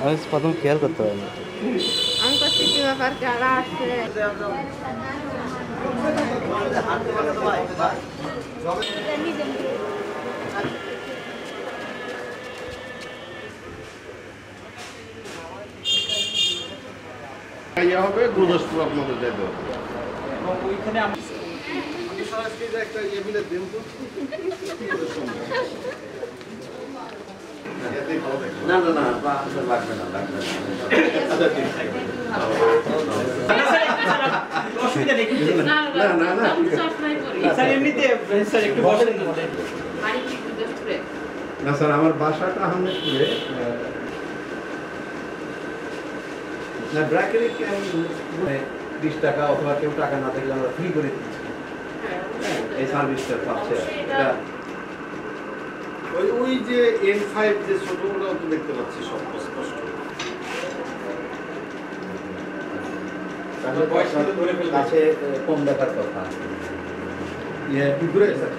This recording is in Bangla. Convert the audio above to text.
আমি প্রথম খেয়াল করতে পারিনি। আমি করছি কি ব্যাপার যারা আসছে ইয়ে হবে গুরুদাসপুর আপনাদের যেতে হবে এবং ওইখানে একটা ইয়ে মিলে দিন তো না না না লাগবে না লাগবে অসুবিধা নেই না না না স্যার এমনিতে স্যার একটু বসেন না স্যার আমার বাসাটা আহমেদপুরে না ব্র্যাকেট 20 টাকা অথবা কেউ টাকা না থাকলে আমরা ফ্রি করে দিচ্ছি এই সার্ভিসটা পাচ্ছে এটা ওই যে N5 যে ছোটগুলো তো দেখতে পাচ্ছি সব স্পষ্ট কাছে কম দেখার কথা ইয়ে ঘুরে স্যার